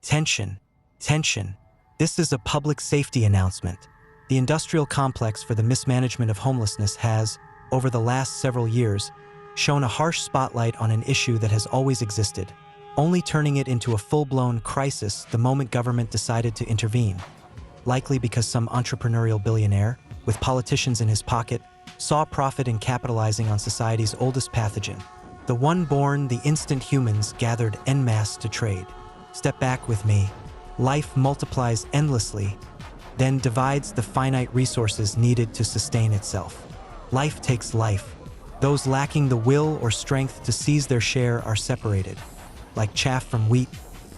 Tension. Tension. This is a public safety announcement. The industrial complex for the mismanagement of homelessness has, over the last several years, shone a harsh spotlight on an issue that has always existed, only turning it into a full-blown crisis the moment government decided to intervene. Likely because some entrepreneurial billionaire, with politicians in his pocket, saw profit in capitalizing on society's oldest pathogen. The one born the instant humans gathered en masse to trade. Step back with me. Life multiplies endlessly, then divides the finite resources needed to sustain itself. Life takes life. Those lacking the will or strength to seize their share are separated, like chaff from wheat,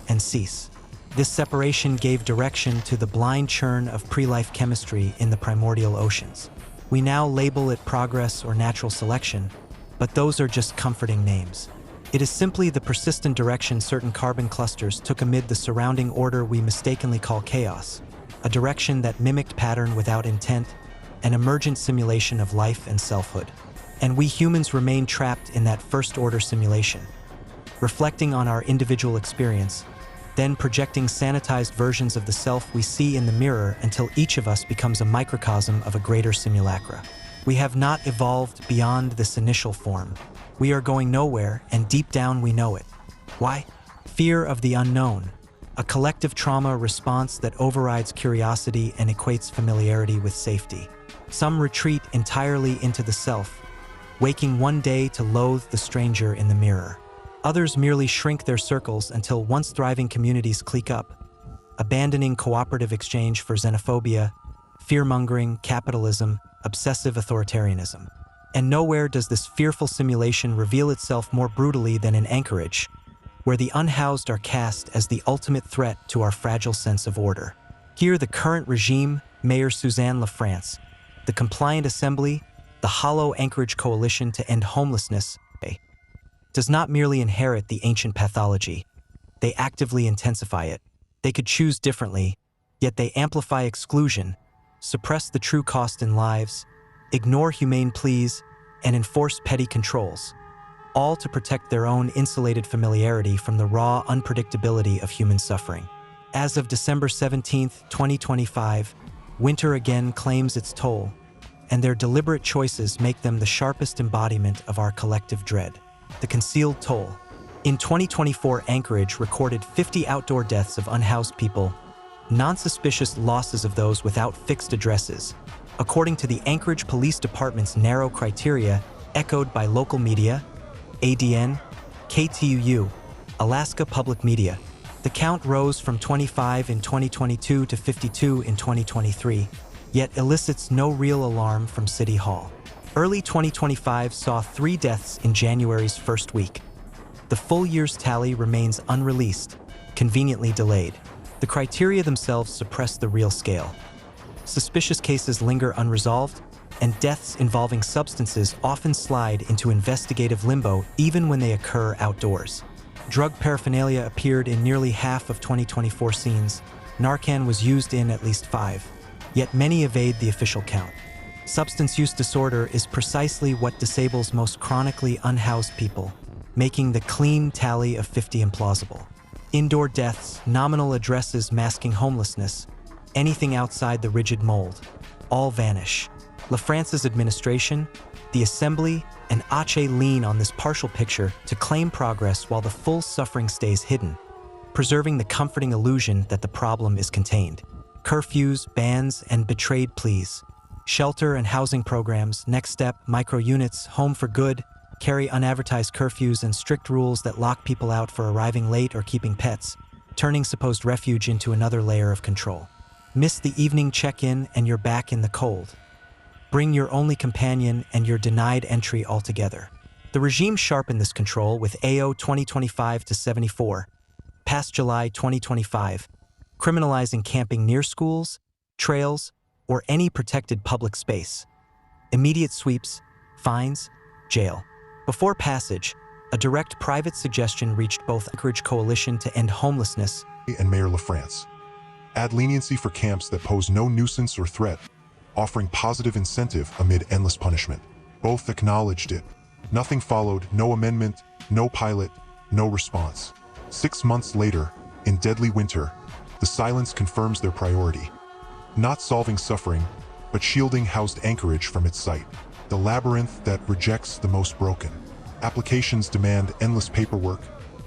and cease. This separation gave direction to the blind churn of pre-life chemistry in the primordial oceans. We now label it progress or natural selection, but those are just comforting names. It is simply the persistent direction certain carbon clusters took amid the surrounding order we mistakenly call chaos, a direction that mimicked pattern without intent, an emergent simulation of life and selfhood. And we humans remain trapped in that first-order simulation, reflecting on our individual experience, then projecting sanitized versions of the self we see in the mirror until each of us becomes a microcosm of a greater simulacra. We have not evolved beyond this initial form. We are going nowhere, and deep down we know it. Why? Fear of the unknown, a collective trauma response that overrides curiosity and equates familiarity with safety. Some retreat entirely into the self, waking one day to loathe the stranger in the mirror. Others merely shrink their circles until once thriving communities clique up, abandoning cooperative exchange for xenophobia, fear-mongering, capitalism, obsessive authoritarianism. And nowhere does this fearful simulation reveal itself more brutally than in Anchorage, where the unhoused are cast as the ultimate threat to our fragile sense of order. Here, the current regime, Mayor Suzanne LaFrance, the Compliant Assembly, the hollow Anchorage Coalition to End Homelessness, does not merely inherit the ancient pathology, they actively intensify it. They could choose differently, yet they amplify exclusion, suppress the true cost in lives, ignore humane pleas, and enforce petty controls, all to protect their own insulated familiarity from the raw unpredictability of human suffering. As of December 17, 2025, winter again claims its toll, and their deliberate choices make them the sharpest embodiment of our collective dread. The concealed toll. In 2024, Anchorage recorded 50 outdoor deaths of unhoused people, non-suspicious losses of those without fixed addresses, according to the Anchorage Police Department's narrow criteria, echoed by local media, ADN, KTUU, Alaska Public Media. The count rose from 25 in 2022 to 52 in 2023, yet elicits no real alarm from City Hall. Early 2025 saw 3 deaths in January's first week. The full year's tally remains unreleased, conveniently delayed. The criteria themselves suppress the real scale. Suspicious cases linger unresolved, and deaths involving substances often slide into investigative limbo even when they occur outdoors. Drug paraphernalia appeared in nearly half of 2024 scenes. Narcan was used in at least 5, yet many evade the official count. Substance use disorder is precisely what disables most chronically unhoused people, making the clean tally of 50 implausible. Indoor deaths, nominal addresses masking homelessness, anything outside the rigid mold, all vanish. LaFrance's administration, the Assembly, and ANCHORAGE lean on this partial picture to claim progress while the full suffering stays hidden, preserving the comforting illusion that the problem is contained. Curfews, bans, and betrayed pleas. Shelter and housing programs, Next Step, micro-units, Home for Good, carry unadvertised curfews and strict rules that lock people out for arriving late or keeping pets, turning supposed refuge into another layer of control. Miss the evening check-in and you're back in the cold. Bring your only companion and you're denied entry altogether. The regime sharpened this control with AO 2025-74, past July 2025, criminalizing camping near schools, trails, or any protected public space. Immediate sweeps, fines, jail. Before passage, a direct private suggestion reached both Anchorage Coalition to End Homelessness and Mayor LaFrance. Add leniency for camps that pose no nuisance or threat, offering positive incentive amid endless punishment. Both acknowledged it. Nothing followed, no amendment, no pilot, no response. 6 months later, In deadly winter, the silence confirms their priority. Not solving suffering, but shielding housed Anchorage from its sight. The labyrinth that rejects the most broken. Applications demand endless paperwork,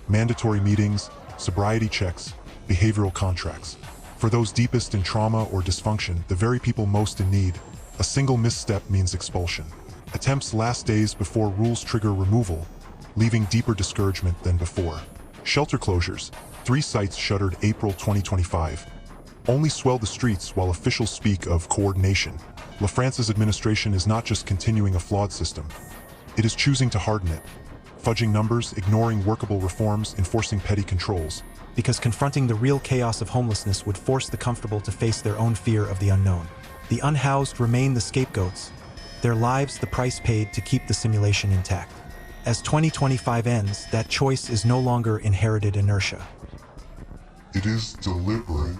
mandatory meetings, sobriety checks, behavioral contracts. For those deepest in trauma or dysfunction, the very people most in need, a single misstep means expulsion. Attempts last days before rules trigger removal, leaving deeper discouragement than before. Shelter closures, 3 sites shuttered April 2025. Only swell the streets while officials speak of coordination. LaFrance's administration is not just continuing a flawed system. It is choosing to harden it. Fudging numbers, ignoring workable reforms, enforcing petty controls. Because confronting the real chaos of homelessness would force the comfortable to face their own fear of the unknown. The unhoused remain the scapegoats, their lives the price paid to keep the simulation intact. As 2025 ends, that choice is no longer inherited inertia. It is deliberate.